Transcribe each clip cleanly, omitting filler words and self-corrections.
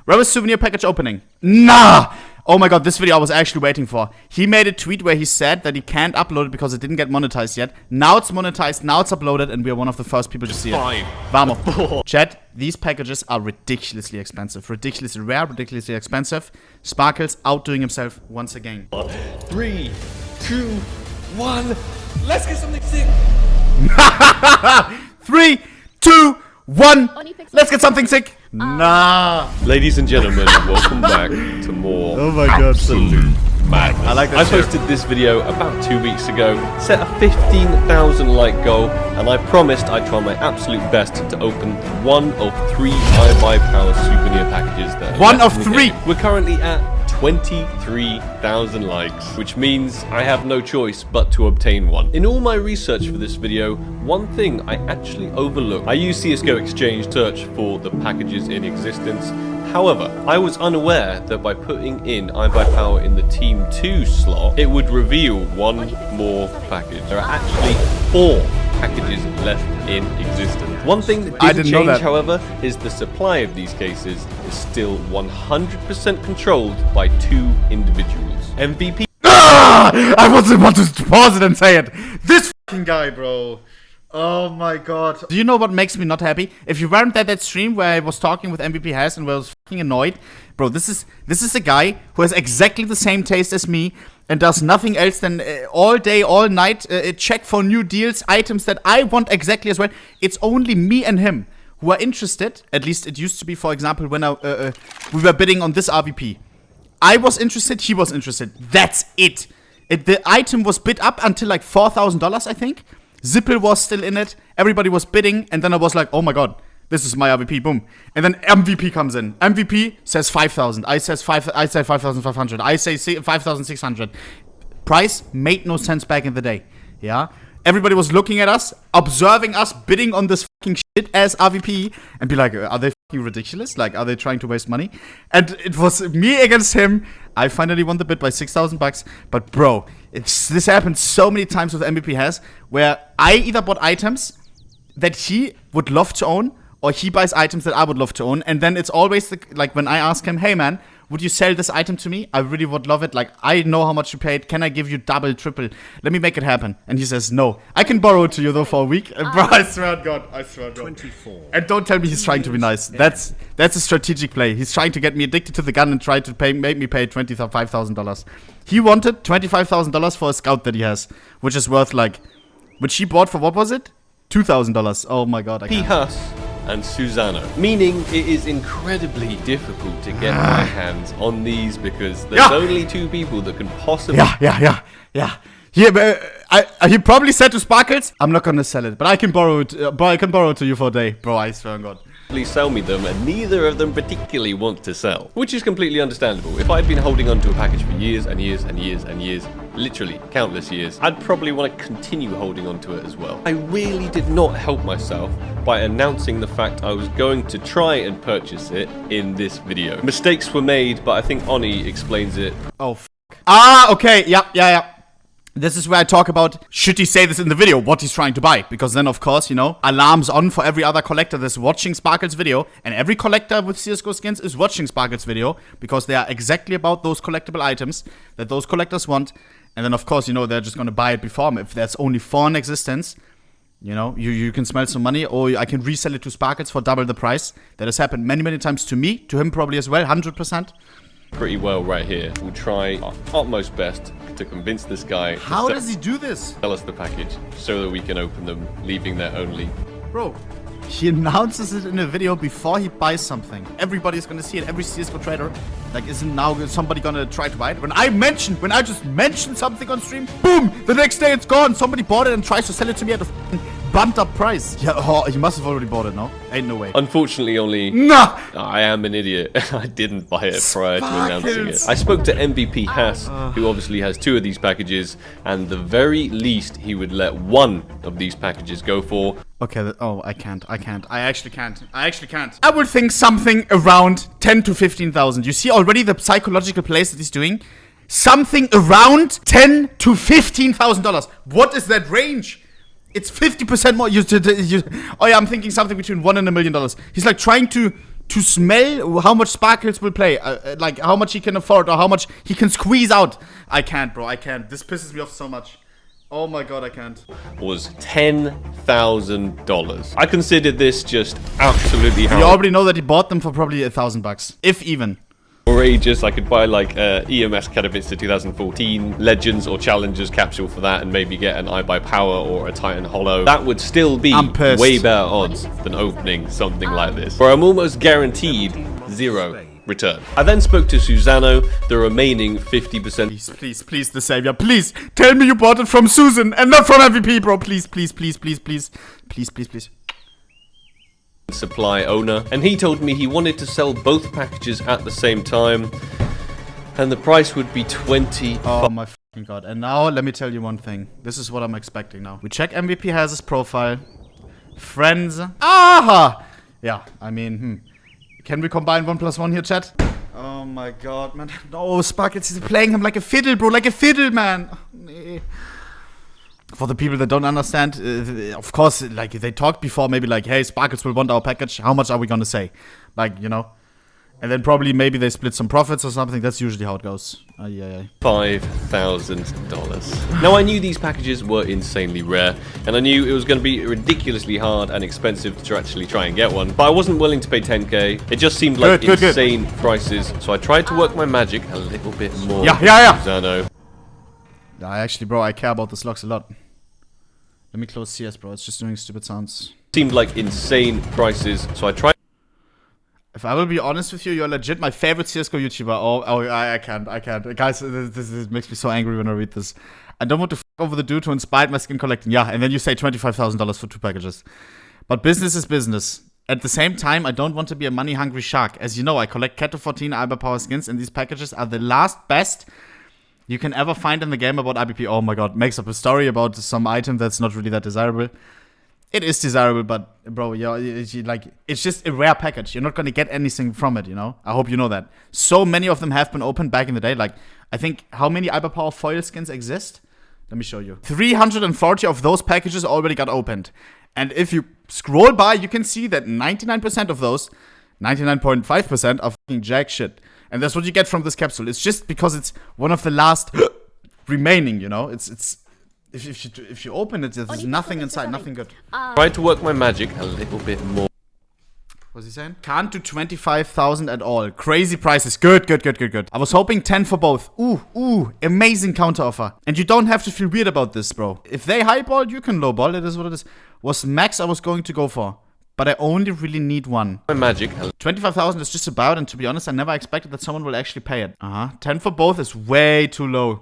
Rarest souvenir package opening. Nah! Oh my god, this video I was actually waiting for. He made a tweet where he said that he can't upload it because it didn't get monetized yet. Now it's monetized, now it's uploaded, and we are one of the first people to see it. Vamos. Chat, these packages are ridiculously expensive. Ridiculously rare, ridiculously expensive. Sparkles outdoing himself once again. 3, 2, 1. Let's get something sick. 3, 2, 1. Let's get something sick. Nah. Ladies and gentlemen, welcome back to more absolute madness. I like that. I posted this video about 2 weeks ago, set a 15,000 like goal, and I promised I'd try my absolute best to open one of 3 ibuypower souvenir packages that one of 3. We're currently at 23,000 likes, which means I have no choice but to obtain one. In all my research for this video, one thing I actually overlooked. I used CSGO Exchange search for the packages in existence. However, I was unaware that by putting in ibuypower in the Team 2 slot, it would reveal one more package. There are actually 4 packages left in existence. One thing that didn't change, however, is the supply of these cases is still 100% controlled by 2 individuals. MVP. I wasn't want to pause it and say it. This fucking guy, bro. Oh my god. Do you know what makes me not happy? If you weren't at that stream where I was talking with MVP Has and where I was fucking annoyed, bro, this is a guy who has exactly the same taste as me and does nothing else than all day, all night, check for new deals, items that I want exactly as well. It's only me and him who are interested. At least it used to be, for example, when we were bidding on this RVP. I was interested, he was interested. That's it. The item was bid up until like $4,000, I think. Zippel was still in it. Everybody was bidding. And then I was like, oh my god, this is my RVP. Boom. And then MVP comes in. MVP says 5,000. I say 5,500. I say 5,600. Price made no sense back in the day. Yeah. Everybody was looking at us, observing us bidding on this fucking shit as RVP, and be like, are they fucking ridiculous? Like, are they trying to waste money? And it was me against him. I finally won the bid by $6,000. But bro, this happened so many times with MVP Has, where I either bought items that he would love to own, or he buys items that I would love to own. And then it's always like when I ask him, hey man, would you sell this item to me? I really would love it. Like, I know how much you paid. Can I give you double, triple? Let me make it happen. And he says, no. I can borrow it to you, though, for a week. And bro, I swear on God. I swear on God. 24. And don't tell me he's trying to be nice. That's a strategic play. He's trying to get me addicted to the gun and try to make me pay $25,000. He wanted $25,000 for a scout that he has, which is worth, like, which he bought for, what was it? $2,000. Oh, my God. I can't. And Susanna, meaning it is incredibly difficult to get my hands on these because there's only 2 people that can possibly. Yeah. He probably said to Sparkles, I'm not gonna sell it, but I can borrow it. Bro, I can borrow it to you for a day, bro. I swear on God. Please sell me them, and neither of them particularly want to sell, which is completely understandable. If I'd been holding onto a package for years and years and years and years, literally countless years, I'd probably want to continue holding onto it as well. I really did not help myself by announcing the fact I was going to try and purchase it in this video. Mistakes were made, but I think Oni explains it. Oh, f***. Ah, okay, yeah. This is where I talk about, should he say this in the video, what he's trying to buy? Because then, of course, you know, alarms on for every other collector that's watching Sparkle's video. And every collector with CSGO skins is watching Sparkle's video because they are exactly about those collectible items that those collectors want. And then, of course, you know, they're just going to buy it before him. If there's only 4 in existence, you know, you can smell some money, or I can resell it to Sparkles for double the price. That has happened many, many times to me, to him probably as well, 100%. Pretty well right here. We'll try our utmost best to convince this guy. How does he do this? Sell us the package so that we can open them, leaving there only. Bro, he announces it in a video before he buys something. Everybody's gonna see it. Every CSGO trader, like, isn't now somebody gonna try to buy it? When I just mentioned something on stream, boom! The next day it's gone. Somebody bought it and tries to sell it to me at a bumped up price. Yeah, oh, he must have already bought it, no? Ain't no way. Unfortunately, only. Nah! I am an idiot. I didn't buy it prior to announcing it. I spoke to MVP Has, who obviously has 2 of these packages, and the very least he would let 1 of these packages go for. Okay, I can't. I actually can't. I would think something around 10 to 15,000. You see already the psychological plays that he's doing? Something around $10 to $15,000. What is that range? It's 50% more. Oh yeah, I'm thinking something between $1 and $1 million. He's like trying to to smell how much Sparkles will play, like how much he can afford or how much he can squeeze out. I can't, bro. I can't. This pisses me off so much. Oh my god, I can't. Was $10,000. I considered this just absolutely You already know that he bought them for probably $1,000, if even. outrageous. I could buy like EMS Katowice 2014 Legends or Challengers capsule for that and maybe get an ibuypower or a Titan Hollow. That would still be way better odds than opening something like this, where I'm almost guaranteed 0 return. I then spoke to Susano, the remaining 50%. Please, the savior, please tell me you bought it from Susan and not from MVP, bro. Please. Supply owner, and he told me he wanted to sell both packages at the same time, and the price would be 20. Oh my fucking god! And now let me tell you one thing. This is what I'm expecting now. We check MVP has his profile, friends. Aha! Yeah, I mean, can we combine 1 + 1 here, chat? Oh my god, man! No, Sparkles is playing him like a fiddle, bro, like a fiddle, man. Nee. For the people that don't understand, of course, like, they talked before, maybe like, hey, Sparkles will want our package, how much are we gonna say? Like, you know? And then probably maybe they split some profits or something, that's usually how it goes. $5,000. Now, I knew these packages were insanely rare, and I knew it was going to be ridiculously hard and expensive to actually try and get one, but I wasn't willing to pay 10k. It just seemed like insane prices, so I tried to work my magic a little bit more. Yeah. Actually, bro, I care about the slugs a lot. Let me close CS, bro. It's just doing stupid sounds. Seemed like insane prices, so I tried. If I will be honest with you, you're legit my favorite CSGO YouTuber. I can't. Guys, this makes me so angry when I read this. I don't want to f over the dude who inspired my skin collecting. Yeah, and then you say $25,000 for 2 packages. But business is business. At the same time, I don't want to be a money-hungry shark. As you know, I collect Kato 14 ibuypower skins, and these packages are the last best you can ever find in the game about IBP. Oh my god, makes up a story about some item that's not really that desirable. It is desirable, but bro, it's just a rare package. You're not gonna get anything from it, you know? I hope you know that. So many of them have been opened back in the day. Like, I think, how many ibuypower foil skins exist? Let me show you. 340 of those packages already got opened. And if you scroll by, you can see that 99% of those, 99.5% are fucking jack shit. And that's what you get from this capsule. It's just because it's one of the last remaining, you know? It's if you open it, there's nothing inside, nothing good. Tried to work my magic a little bit more. What's he saying? Can't do 25,000 at all. Crazy prices. Good. I was hoping 10 for both. Ooh, amazing counter offer. And you don't have to feel weird about this, bro. If they highball, you can lowball. It is what it is. Was max I was going to go for. But I only really need one. My magic. 25,000 is just about, and to be honest, I never expected that someone will actually pay it. 10 for both is way too low.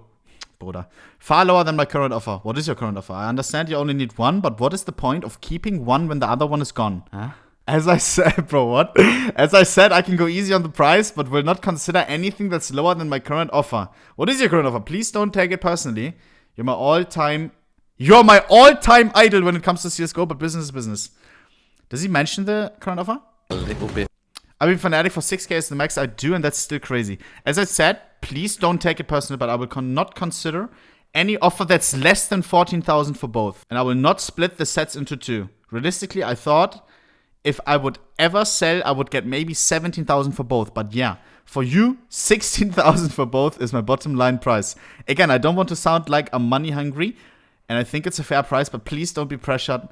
Bruder. Far lower than my current offer. What is your current offer? I understand you only need one, but what is the point of keeping one when the other one is gone? As I said, bro, what? As I said, I can go easy on the price, but will not consider anything that's lower than my current offer. What is your current offer? Please don't take it personally. You're my all-time idol when it comes to CSGO, but business is business. Does he mention the current offer? A little bit. I've been fanatic for 6k is the max I do, and that's still crazy. As I said, please don't take it personally, but I will not consider any offer that's less than 14,000 for both. And I will not split the sets into 2. Realistically, I thought if I would ever sell, I would get maybe 17,000 for both. But yeah, for you, 16,000 for both is my bottom line price. Again, I don't want to sound like I'm money hungry, and I think it's a fair price, but please don't be pressured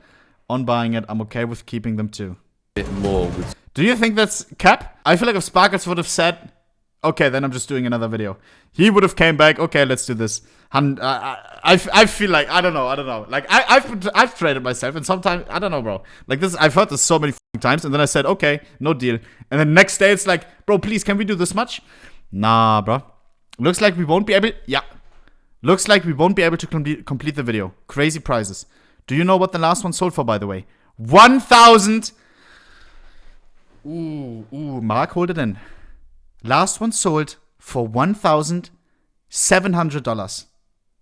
on buying it. I'm okay with keeping them too. Bit more. Do you think that's cap? I feel like if Sparkles would have said, okay, then I'm just doing another video, he would have came back, okay, let's do this. I feel like, I don't know. Like, I've traded myself, and sometimes, I don't know, bro. Like, this, I've heard this so many times, and then I said, okay, no deal. And then next day, it's like, bro, please, can we do this much? Nah, bro. Looks like we won't be able, Looks like we won't be able to complete the video. Crazy prices. Do you know what the last one sold for, by the way? 1,000. Ooh, Mark, hold it in. Last one sold for $1,700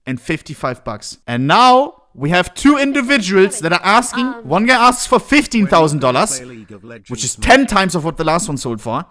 and $55. And now we have 2 individuals that are asking. One guy asks for $15,000, which is 10 times of what the last one sold for.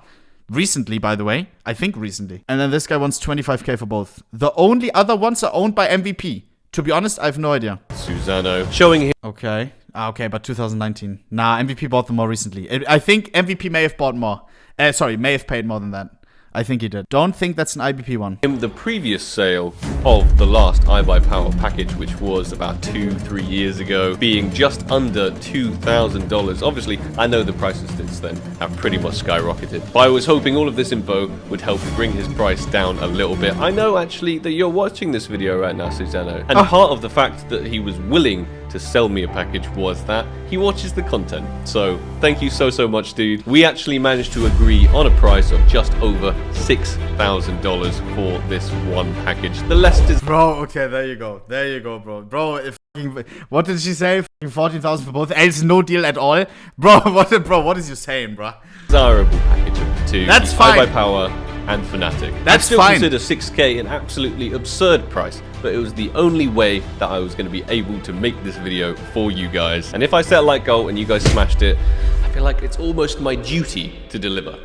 Recently, by the way. I think recently. And then this guy wants 25k for both. The only other ones are owned by MVP. To be honest, I have no idea. Susano, showing him Okay. Okay, but 2019. Nah, MVP bought them more recently. I think MVP may have bought more. May have paid more than that. I think he did. Don't think that's an IBP one. the previous sale of the last ibuypower package, which was about 2-3 years ago, being just under $2,000. Obviously, I know the prices since then have pretty much skyrocketed, but I was hoping all of this info would help bring his price down a little bit. I know actually that you're watching this video right now, Susano, and part of the fact that he was willing to sell me a package was that he watches the content. So thank you so much, dude. We actually managed to agree on a price of just over $6,000 for this one package. The less is bro. Okay, there you go, bro. Bro, what did she say? 14,000 for both. Else no deal at all, bro. What is you saying, bro? Desirable package of the two. That's fine. ibuypower and Fnatic. That's I still fine. consider 6K an absolutely absurd price, but it was the only way that I was going to be able to make this video for you guys. And if I set a like goal and you guys smashed it, I feel like it's almost my duty to deliver.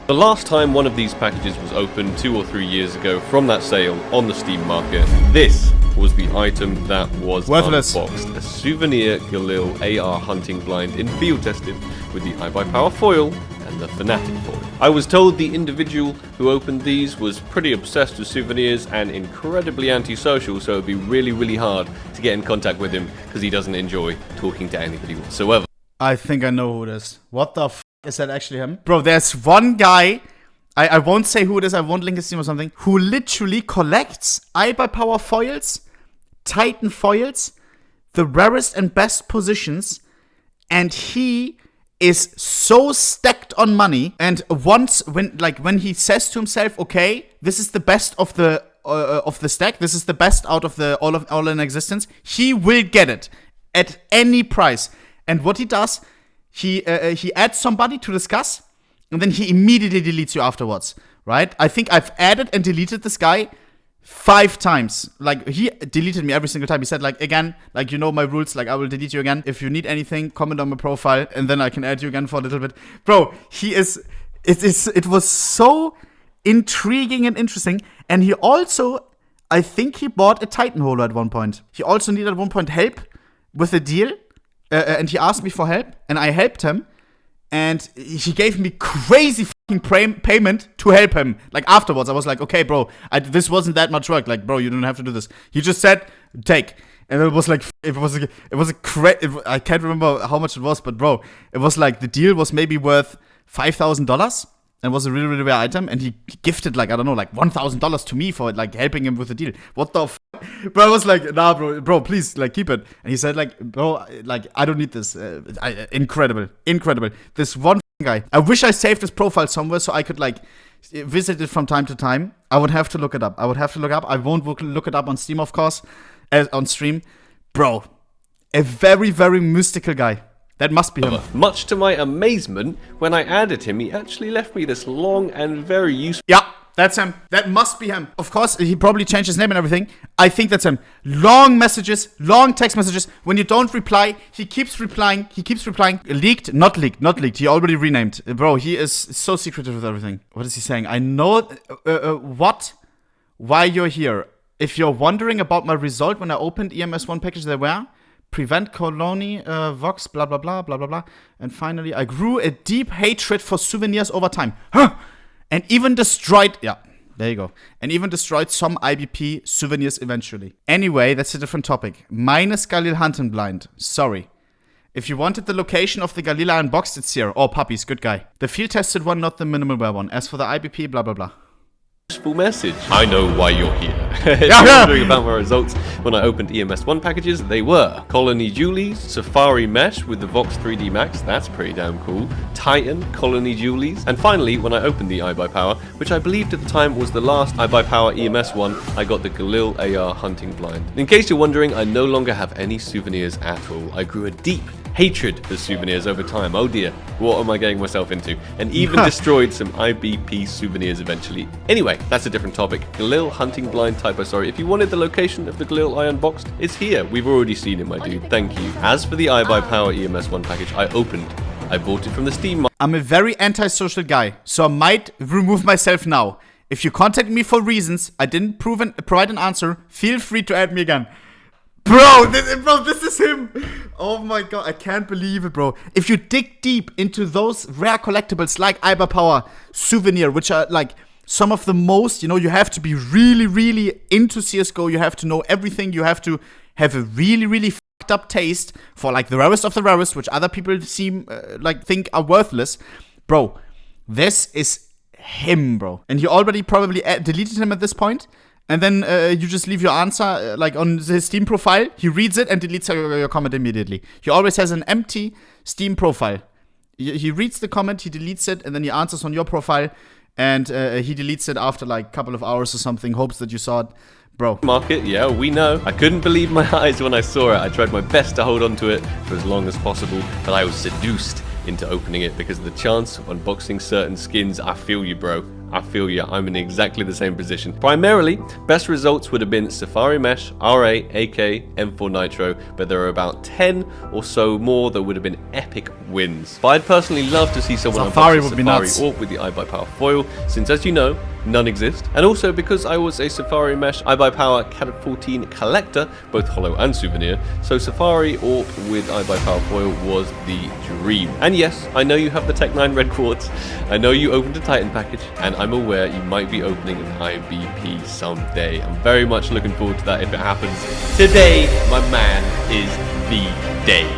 The last time one of these packages was opened 2 or 3 years ago from that sale on the Steam market, this was the item that was worthless. Unboxed. A souvenir Galil AR hunting blind in field tested with the ibuypower foil and the Fnatic foil. I was told the individual who opened these was pretty obsessed with souvenirs and incredibly antisocial, so it'd be really hard to get in contact with him because he doesn't enjoy talking to anybody whatsoever. I think I know who it is. What the f is that actually him? Bro, there's one guy, I won't say who it is, I won't link his team or something, who literally collects ibuypower foils, Titan foils, the rarest and best positions, and he is so stacked on money. And once when he says to himself, okay, this is the best of the stack, this is the best out of the all in existence, he will get it at any price. And what he does, he adds somebody to discuss, and then he immediately deletes you afterwards, right? I think I've added and deleted this guy 5 times. Like, he deleted me every single time. He said, like, again, like, you know my rules, like, I will delete you again. If you need anything, comment on my profile, and then I can add you again for a little bit. Bro, it was so intriguing and interesting. And he also, I think he bought a Titan holo at one point. He also needed at one point help with a deal. And he asked me for help, and I helped him, and he gave me crazy fucking payment to help him. Like, afterwards, I was like, okay, bro, this wasn't that much work. Like, bro, you don't have to do this. He just said, take. And it was like, I can't remember how much it was, but bro, it was like, the deal was maybe worth $5,000. And was a really rare item, and he gifted, like, I don't know, like $1,000 to me for it, like, helping him with the deal. What the f? Bro, I was like, nah, bro, please, like, keep it. And he said, like, bro, like, I don't need this. Incredible. This one guy. I wish I saved his profile somewhere so I could, like, visit it from time to time. I would have to look it up. I won't look it up on Steam, of course, on stream. Bro, a very mystical guy. That must be him. Much to my amazement, when I added him, he actually left me this long and very useful... Yeah, that's him. That must be him. Of course, he probably changed his name and everything. I think that's him. Long messages, long text messages. When you don't reply, he keeps replying. Leaked? Not leaked. He already renamed. Bro, he is so secretive with everything. What is he saying? I know... Why you're here. If you're wondering about my result when I opened EMS1 package, there were... Prevent colony, Vox, blah, blah, blah, blah, blah, blah. And finally, I grew a deep hatred for souvenirs over time. Huh! And even destroyed... Yeah, there you go. And even destroyed some IBP souvenirs eventually. Anyway, that's a different topic. Minus Galil Hunting Blind. Sorry. If you wanted the location of the Galila unboxed, it's here. Oh, puppies, good guy. The field-tested one, not the minimal wear one. As for the IBP, blah, blah, blah. Message. I know why you're here. If you're wondering about my results when I opened EMS1 packages, they were Colony Julies, Safari Mesh with the Vox 3D Max, that's pretty damn cool, Titan, Colony Julies, and finally when I opened the ibuypower, which I believed at the time was the last ibuypower EMS1, I got the Galil AR hunting blind. In case you're wondering, I no longer have any souvenirs at all. I grew a deep hatred for souvenirs over time. Oh dear, what am I getting myself into? And even destroyed some IBP souvenirs eventually. Anyway, that's a different topic. Galil hunting blind typo, sorry. If you wanted the location of the Galil I unboxed, it's here. We've already seen it, my dude. Thank you. As for the ibuypower EMS1 package I bought it from the Steam market. I'm a very antisocial guy, so I might remove myself now. If you contact me for reasons I didn't provide an answer, feel free to add me again. Bro, this is him. Oh my god, I can't believe it, bro. If you dig deep into those rare collectibles like ibuypower, souvenir, which are like some of the most, you have to be really, really into CSGO. You have to know everything. You have to have a really, really fucked up taste for like the rarest of the rarest, which other people seem think are worthless. Bro, this is him, bro. And you already probably deleted him at this point. And then you just leave your answer on his Steam profile. He reads it and deletes your comment immediately. He always has an empty Steam profile. He reads the comment, he deletes it, and then he answers on your profile. And he deletes it after like a couple of hours or something, hopes that you saw it. Bro. Market, yeah, we know. I couldn't believe my eyes when I saw it. I tried my best to hold on to it for as long as possible, but I was seduced into opening it because of the chance of unboxing certain skins. I feel you, bro. I feel you. I'm in exactly the same position. Primarily, best results would have been Safari Mesh, RA, AK, M4 Nitro, but there are about 10 or so more that would have been epic wins. But I'd personally love to see someone Safari unbox would a be Safari nuts. Orc with the ibuypower foil, since as you know, none exist. And also because I was a Safari Mesh ibuypower Cat 14 collector, both holo and souvenir, so Safari Orc with ibuypower foil was the dream. And yes, I know you have the Tech 9 red quartz, I know you opened a Titan package, and I'm aware you might be opening an IBP someday. I'm very much looking forward to that if it happens. Today, my man, is the day.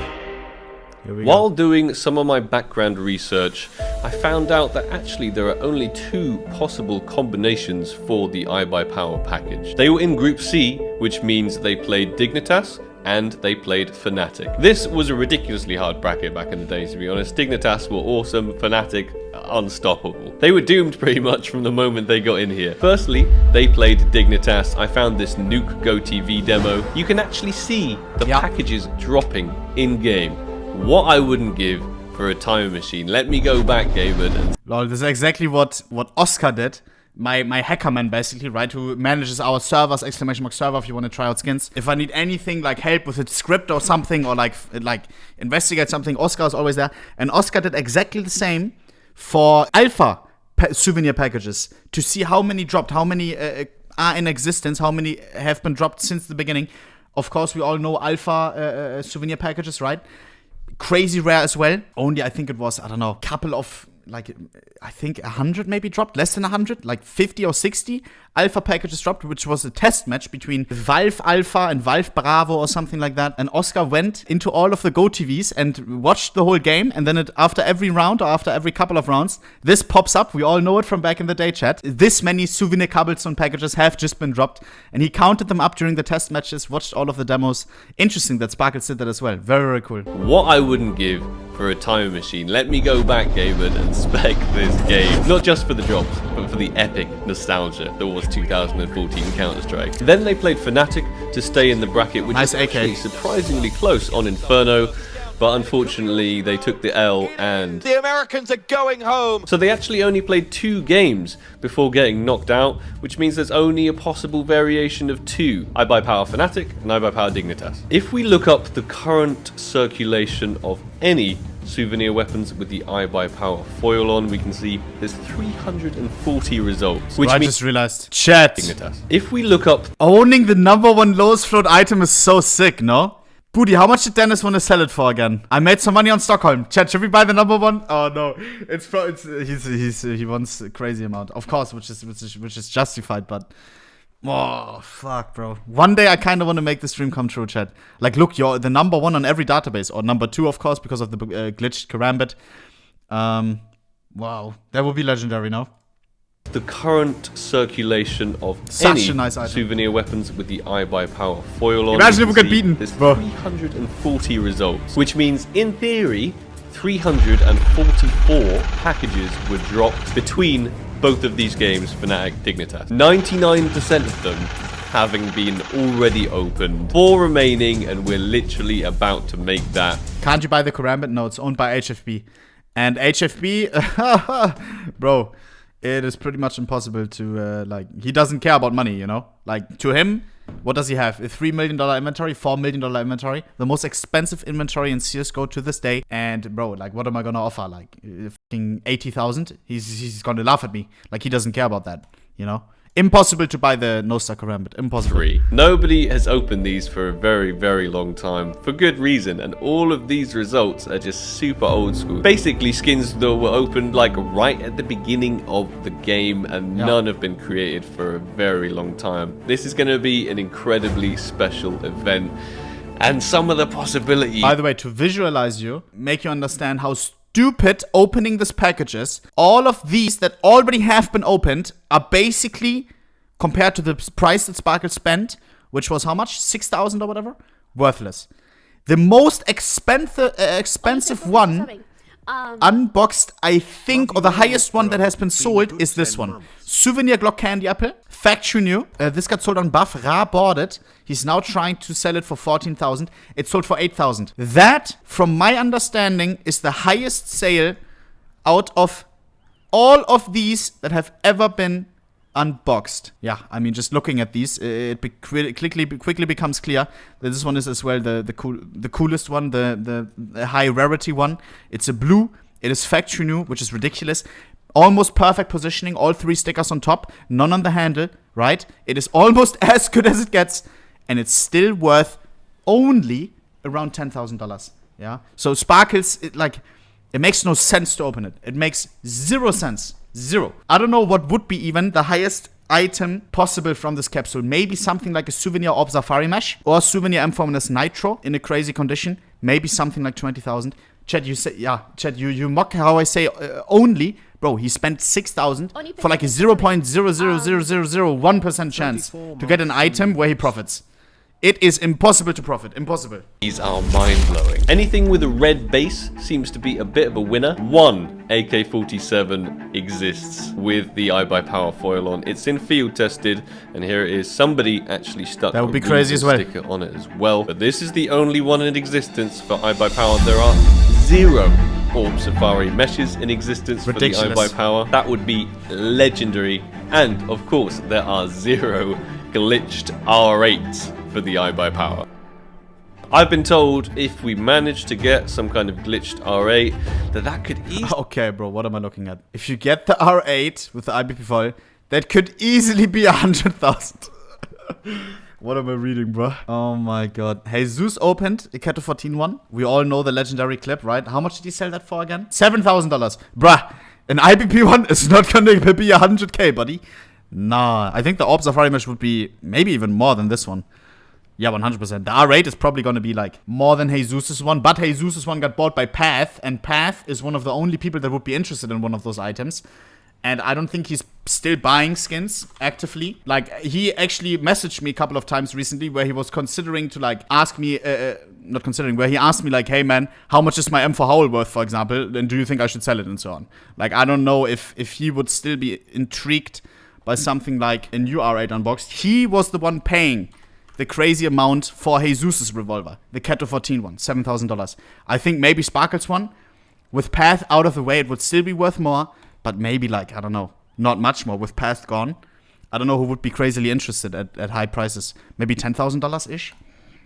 While doing some of my background research, I found out that actually there are only 2 possible combinations for the ibuypower package. They were in Group C, which means they played Dignitas and they played Fnatic. This was a ridiculously hard bracket back in the day, to be honest. Dignitas were awesome, Fnatic unstoppable. They were doomed pretty much from the moment they got in here. Firstly, they played Dignitas. I found this Nuke Go TV demo. You can actually see the packages dropping in-game. What I wouldn't give for a time machine. Let me go back, Gaben. And Lol, this is exactly what Oscar did. My hacker man, basically, right, who manages our servers, ! server, if you want to try out skins. If I need anything like help with a script or something, or like investigate something, Oscar is always there. And Oscar did exactly the same for alpha souvenir packages to see how many dropped, how many are in existence, how many have been dropped since the beginning. Of course, we all know alpha souvenir packages, right? Crazy rare as well. Only, I think it was, I don't know, couple of, I think 100 maybe dropped, less than 100, like 50 or 60 alpha packages dropped, which was a test match between Valve Alpha and Valve Bravo or something like that. And Oscar went into all of the Go TVs and watched the whole game. And then after every round or after every couple of rounds, this pops up. We all know it from back in the day, chat. This many souvenir cobblestone packages have just been dropped. And he counted them up during the test matches, watched all of the demos. Interesting that Sparkles did that as well. Very, very cool. what I wouldn't give for a time machine. Let me go back, Gaben, and spec this game. Not just for the drops, but for the epic nostalgia that was 2014 Counter-Strike. Then they played Fnatic to stay in the bracket, which is actually surprisingly close on Inferno. But unfortunately, they took the L and the Americans are going home. So they actually only played 2 games before getting knocked out, which means there's only a possible variation of 2. ibuypower Fnatic and ibuypower Dignitas. If we look up the current circulation of any souvenir weapons with the ibuypower foil on, we can see there's 340 results, which I means just realized. Chat. Dignitas. If we look up Owning the #1 lowest float item is so sick, no? Booty, how much did Dennis want to sell it for again? I made some money on Stockholm. Chat, should we buy the #1? Oh no, he wants a crazy amount, of course, which is justified. But oh fuck, bro. One day I kind of want to make this dream come true, chat. Like, look, you're the #1 on every database, or #2, of course, because of the glitched karambit. Wow, that would be legendary, no? the current circulation of Such any a nice item. souvenir weapons with the ibuypower foil on. Imagine if we You can get see beaten, There's bro. 340 results, which means in theory 344 packages were dropped between both of these games, Fnatic, Dignitas. 99% of them having been already opened. 4 remaining, and we're literally about to make that. Can't you buy the Karambit? No, it's owned by HFB. And HFB, bro, it is pretty much impossible to, he doesn't care about money, you know? Like, to him, what does he have? A $3 million inventory, $4 million inventory, the most expensive inventory in CSGO to this day. And, bro, like, what am I gonna offer? Like, fucking 80,000? He's gonna laugh at me. Like, he doesn't care about that, you know? Impossible to buy the no-star karambit. Impossible. 3. Nobody has opened these for a very, very long time, for good reason, and all of these results are just super old school. Basically, skins that were opened like right at the beginning of the game, and none have been created for a very long time. This is going to be an incredibly special event, and some of the possibilities... By the way, to visualize you, make you understand how stupid opening this package is, all of these that already have been opened are basically, compared to the price that Sparkle spent, which was how much? 6,000 or whatever? Worthless. The most expensive one unboxed, I think, or the highest one that has been sold is this one. Souvenir Glock Candy Apple. Factory new. This got sold on Buff. Ra bought it. He's now trying to sell it for 14,000. It sold for 8,000. That, from my understanding, is the highest sale out of all of these that have ever been unboxed. Yeah, I mean, just looking at these, it quickly becomes clear that this one is as well the coolest one, the high rarity one. It's a blue. It is factory new, which is ridiculous. Almost perfect positioning. All 3 stickers on top, none on the handle. Right? It is almost as good as it gets, and it's still worth only around $10,000. Yeah. So Sparkles, it makes no sense to open it. It makes 0 sense. 0. I don't know what would be even the highest item possible from this capsule. Maybe something like a Souvenir Orb Safari Mesh or Souvenir M4 Nitro in a crazy condition. Maybe something like 20,000. Chat, you say, yeah, Chat, you mock how I say only. Bro, he spent 6,000 for like a 0.00001% chance to get an item where he profits. It is impossible to profit. Impossible. These are mind-blowing. Anything with a red base seems to be a bit of a winner. One AK-47 exists with the ibuypower foil on. It's in field tested, and here it is. Somebody actually stuck that would be crazy as well. Sticker on it as well. But this is the only one in existence for ibuypower. There are 0 Orb Safari meshes in existence for the ibuypower. That would be legendary. And of course, there are 0 glitched R8s for the ibuypower. I've been told if we manage to get some kind of glitched R8, that could easily... Okay, bro, what am I looking at? If you get the R8 with the IBP foil, that could easily be 100,000. What am I reading, bro? Oh my god. Jesus opened a Keto 14 one. We all know the legendary clip, right? How much did he sell that for again? $7,000. Bruh, an IBP one is not gonna be 100k, buddy. Nah, I think the Orb Safari Mesh would be maybe even more than this one. Yeah, 100%. The R8 is probably going to be like more than Jesus's one, but Jesus's one got bought by Path, and Path is one of the only people that would be interested in one of those items. And I don't think he's still buying skins actively. Like, he actually messaged me a couple of times recently where he was considering to, like, ask me, not considering, where he asked me, like, hey, man, how much is my M4 Howl worth, for example, and do you think I should sell it, and so on. Like, I don't know if he would still be intrigued by something like a new R8 unboxed. He was the one paying the crazy amount for Jesus's revolver, the Keto 14 one, $7,000. I think maybe Sparkle's one, with Path out of the way, it would still be worth more, but maybe, like, I don't know, not much more. With Path gone, I don't know who would be crazily interested at high prices. Maybe $10,000-ish?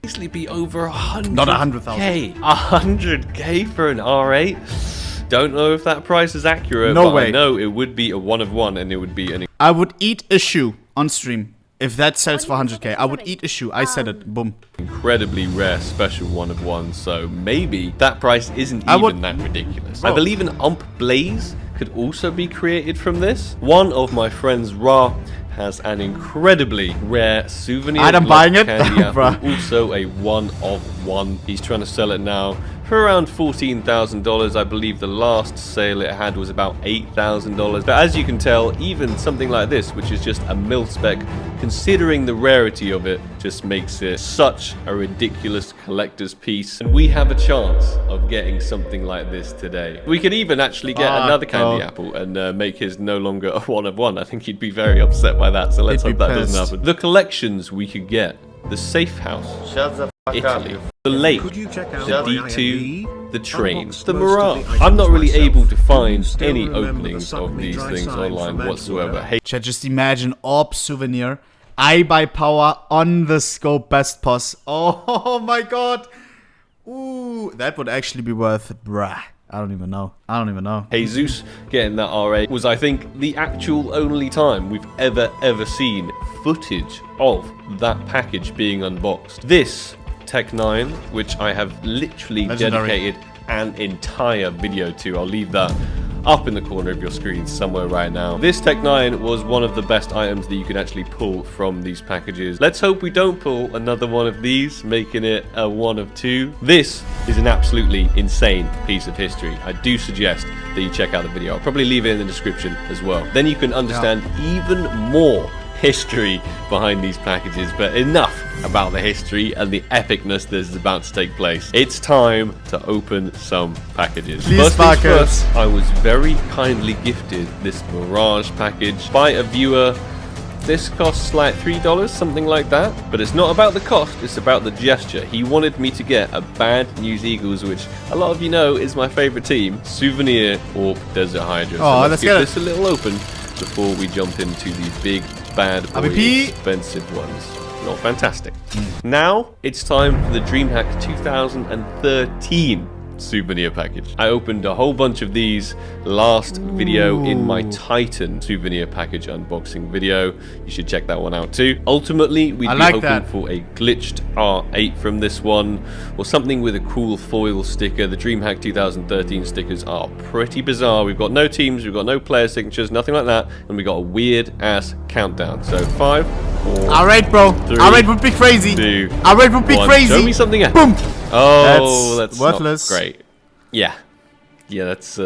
Easily be over 100k. Not 100,000. 100k for an R8? Don't know if that price is accurate, no but way. I know it would be a one of one, and it would be an... I would eat a shoe on stream if that sells for 100k. I would eat a shoe. I said it. Boom. Incredibly rare special one of one, so maybe that price isn't even that ridiculous. Bro. I believe an Ump Blaze could also be created from this. One of my friends, Ra, has an incredibly rare souvenir. I'm buying it, bro. Also a one of one. He's trying to sell it now for around $14,000. I believe the last sale it had was about $8,000. But as you can tell, even something like this, which is just a mil spec, considering the rarity of it, just makes it such a ridiculous collector's piece. And we have a chance of getting something like this today. We could even actually get another candy apple and make his no longer a one of one. I think he'd be very upset by that, so let's hope that doesn't happen. The collections we could get: the Safe House, Italy, the Lake, the D2, the Train, the Mirage. I'm not really able to find any openings of these things online whatsoever. Hey, chat, just imagine Orb Souvenir, ibuypower on the scope best pos. Oh my god. Ooh, that would actually be worth, bruh. I don't even know. I don't even know. Jesus getting that R8 was, I think, the actual only time we've ever seen footage of that package being unboxed. This Tech 9, which I have literally dedicated an entire video to. I'll leave that up in the corner of your screen somewhere right now. This Tech 9 was one of the best items that you could actually pull from these packages. Let's hope we don't pull another one of these, making it a 1 of 2. This is an absolutely insane piece of history. I do suggest that you check out the video. I'll probably leave it in the description as well. Then you can understand even more history behind these packages, but enough about the history and the epicness that is about to take place. It's time to open some packages. Please, first, I was very kindly gifted this Mirage package by a viewer. This costs like $3, something like that, but it's not about the cost, it's about the gesture. He wanted me to get a Bad News Eagles, which a lot of you know is my favorite team, Souvenir or Desert Hydra. Oh, so let's give get this a little open before we jump into these big bad boy expensive ones. Not fantastic. Now it's time for the DreamHack 2013 souvenir package. I opened a whole bunch of these last video in my Titan souvenir package unboxing video. You should check that one out too. Ultimately, we'd be hoping for a glitched R8 from this one, or something with a cool foil sticker. The DreamHack 2013 stickers are pretty bizarre. We've got no teams, we've got no player signatures, nothing like that, and we got a weird ass countdown. So 5, 4, R8, bro. 3, R8 would be crazy. 2, R8 would be 1. crazy. Show me something else. Boom. Oh, that's worthless. Not great. Yeah, that's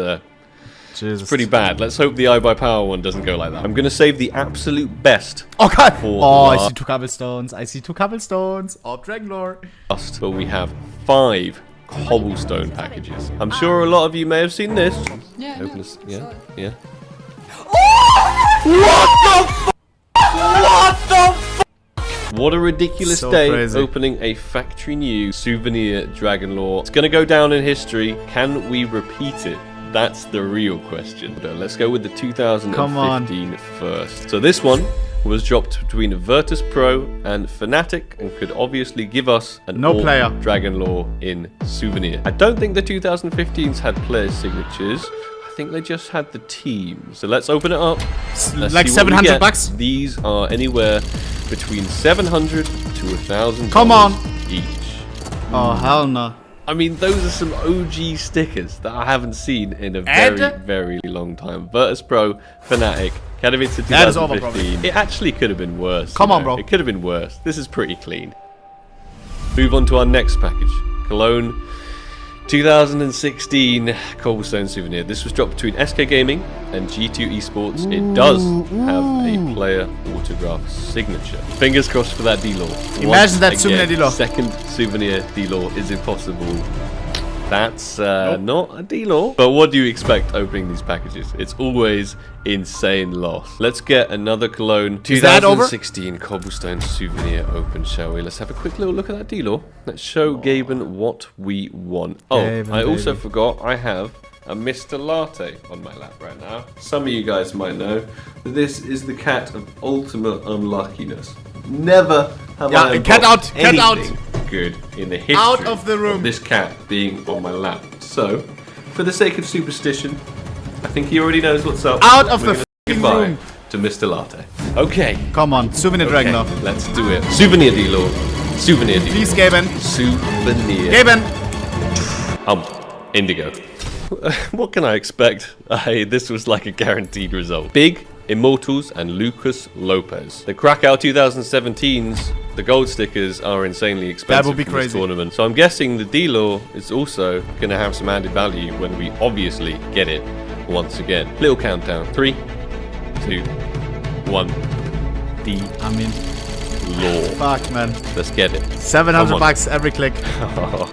Jesus. pretty bad. Let's hope the ibuypower one doesn't go like that. I'm gonna save the absolute best. Okay. For I see 2 cobblestones. I see 2 cobblestones. Oh, Dragon Lore. last, but we have 5 cobblestone packages. I'm sure a lot of you may have seen this. Yeah. Open this. Yeah, yeah. What a ridiculous day crazy. opening a factory new souvenir Dragon Lore. It's gonna go down in history. Can we repeat it? That's the real question. Let's go with the 2015 first. So this one was dropped between Virtus Pro and Fnatic and could obviously give us an player Dragon Lore in souvenir. I don't think the 2015s had player signatures. I think they just had the team. So let's open it up. Let's like see what we $700 get. bucks. These are anywhere between 700 to $1,000. Come on. Each. Oh, hell no. I mean, those are some OG stickers that I haven't seen in a very long time. Virtus Pro, Fnatic, Katowice 2015. It actually could have been worse. Come on, bro. It could have been worse. This is pretty clean. Move on to our next package. Cologne 2016 Cobblestone Souvenir. This was dropped between SK Gaming and G2 Esports. It does have a player autograph signature. Fingers crossed for that D-Lore. Imagine that souvenir D-Lore. Second souvenir D-Lore. Is it possible? That's not a D-Lore. But what do you expect opening these packages? It's always insane loss. Let's get another Cologne 2016 Cobblestone Souvenir open, shall we? Let's have a quick little look at that D-Lore. Let's show Gaben what we want. Oh, Gaben, I also forgot I have a Mr. Latte on my lap right now. Some of you guys might know that this is the cat of ultimate unluckiness. Never have I cat out, cat out. Good in the history Out of the room. this cat being on my lap. So, for the sake of superstition, I think he already knows what's up. Out of We're the gonna f***ing goodbye room. to Mr. Latte. Okay. Come on, souvenir Dragon Lore. Let's do it. Souvenir D-Lore. Souvenir D-Lore. Please, Gaben. Souvenir. Gaben. Indigo. What can I expect? This was like a guaranteed result. Big, Immortals, and Lucas Lopez. The Krakow 2017s, the gold stickers are insanely expensive That would be for this crazy. tournament. So I'm guessing the D-Lore is also going to have some added value when we obviously get it once again. Little countdown. 3, 2, 1. D-Lore. Fuck, man. Let's get it. 700 bucks every click.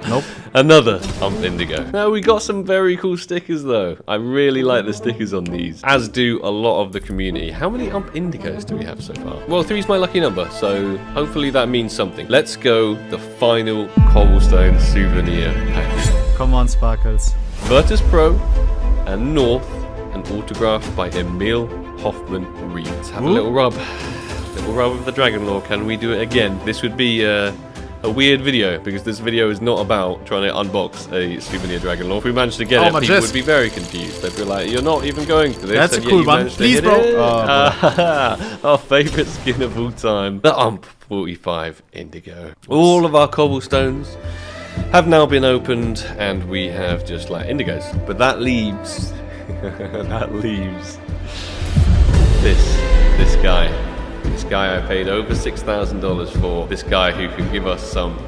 Nope. Another Indigo. Now we got some very cool stickers though. I really like the stickers on these, as do a lot of the community. How many Indigos do we have so far? Well, 3 is my lucky number, so hopefully that means something. Let's go the final Cobblestone Souvenir package. Come on, Sparkles. Virtus Pro and North, an autograph by Emil Hoffman-Reed. Let's have a little rub. Little rub of the Dragon Lore. Can we do it again? This would be a weird video, because this video is not about trying to unbox a souvenir Dragon Lore. If we managed to get it, people would be very confused. They'd be like, you're not even going for this. That's a cool one. Please, bro. Our favourite skin of all time, the UMP45 Indigo. All of our cobblestones have now been opened, and we have just like indigos. But that leaves, this guy. This guy I paid over $6,000 for. This guy who can give us some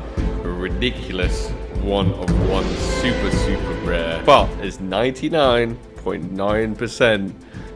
ridiculous one-of-one super rare, but is 99.9%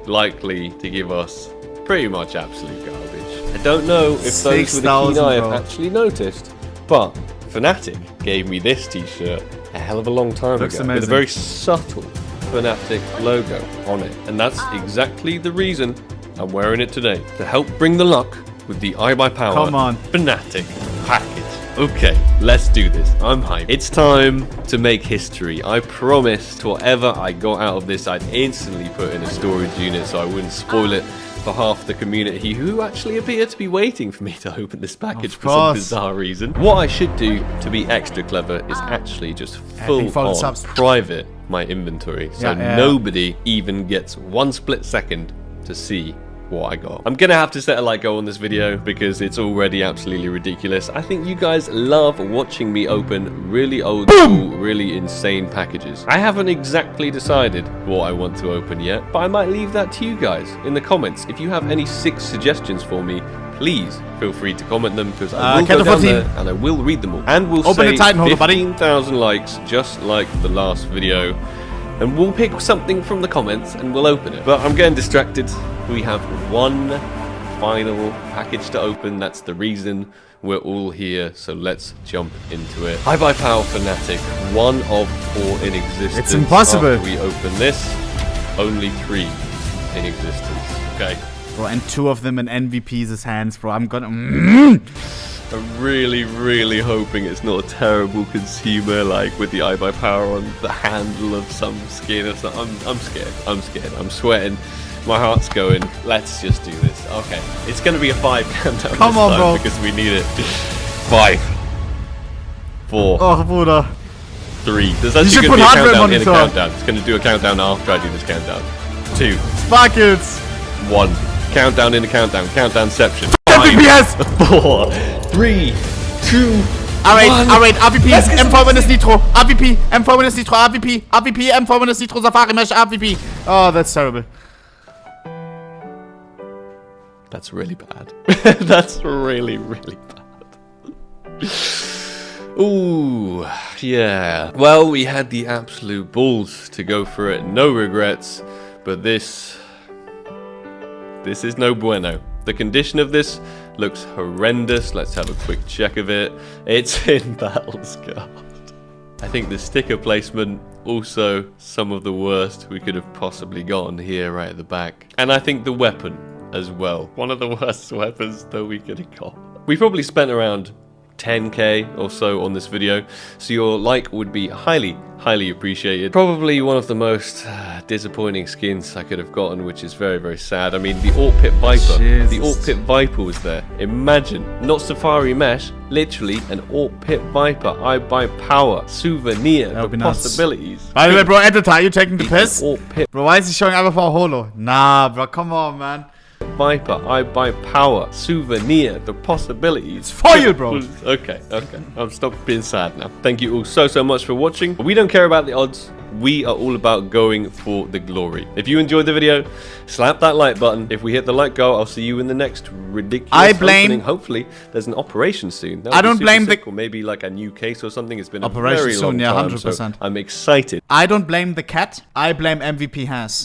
likely to give us pretty much absolute garbage. I don't know if those with a keen eye have actually noticed, but Fnatic gave me this t-shirt a hell of a long time ago with a very subtle Fnatic logo on it, and that's exactly the reason I'm wearing it today, to help bring the luck with the ibuypower Fnatic package. Okay, let's do this. I'm hyped. It's time to make history. I promised whatever I got out of this, I'd instantly put in a storage unit so I wouldn't spoil it for half the community who actually appear to be waiting for me to open this package for some bizarre reason. What I should do to be extra clever is actually just full on private my inventory, so nobody even gets one split second to see what I got. I'm gonna have to set a like go on this video because it's already absolutely ridiculous. I think you guys love watching me open really old school, really insane packages. I haven't exactly decided what I want to open yet, but I might leave that to you guys in the comments. If you have any sick suggestions for me, please feel free to comment them, because I will go down there and I will read them all. And we'll say 15,000 likes, just like the last video. And we'll pick something from the comments and we'll open it. But I'm getting distracted. We have one final package to open. That's the reason we're all here. So let's jump into it. ibuypower Fnatic, one of 4 in existence. It's impossible. After we open this, only 3 in existence. Okay. Bro, and 2 of them in MVP's hands, bro. I'm gonna... I'm really hoping it's not a terrible consumer, like with the ibuypower on the handle of some skin or something. I'm scared. I'm sweating. My heart's going. Let's just do this. Okay. It's going to be a 5 countdown this time, bro, because we need it. 5, 4, oh, Bruder. 3. There's actually going to be a countdown in a countdown. It's going to do a countdown after I do this countdown. 2. Sparkles. 1. Countdown in a countdown. Countdownception. 5, 4, 3, 2, Alright, AVP, M4 Nitro, AVP, M4 Nitro, AVP, M4 Nitro, Safari Mesh, AVP. Oh, that's terrible. That's really bad. That's really bad. Ooh, yeah. Well, we had the absolute balls to go for it. No regrets. But this is no bueno. The condition of this looks horrendous. Let's have a quick check of it. It's in battle scarred. I think the sticker placement, also some of the worst we could have possibly gotten here right at the back. And I think the weapon as well. One of the worst weapons that we could have got. We probably spent around 10k or so on this video, so your like would be highly appreciated. Probably one of the most disappointing skins I could have gotten, which is very sad. I mean, the Pit Viper. Jesus. The Pit Viper was there. Imagine, not Safari Mesh, literally an Pit Viper ibuypower souvenir. The possibilities. By the way, bro, Editor, are you taking the piss? Bro, why is he showing ibuypower holo? Nah, bro, come on, man. Viper, ibuypower souvenir, the possibilities. It's foil, bro. Okay. I'm stopped being sad now. Thank you all so much for watching. We don't care about the odds. We are all about going for the glory. If you enjoyed the video, slap that like button. If we hit the like goal, I'll see you in the next ridiculous opening. Hopefully, there's an operation soon. I don't blame or maybe like a new case or something. It's been a operation very long soon, yeah, time, 100%. So I'm excited. I don't blame the cat. I blame MVP has.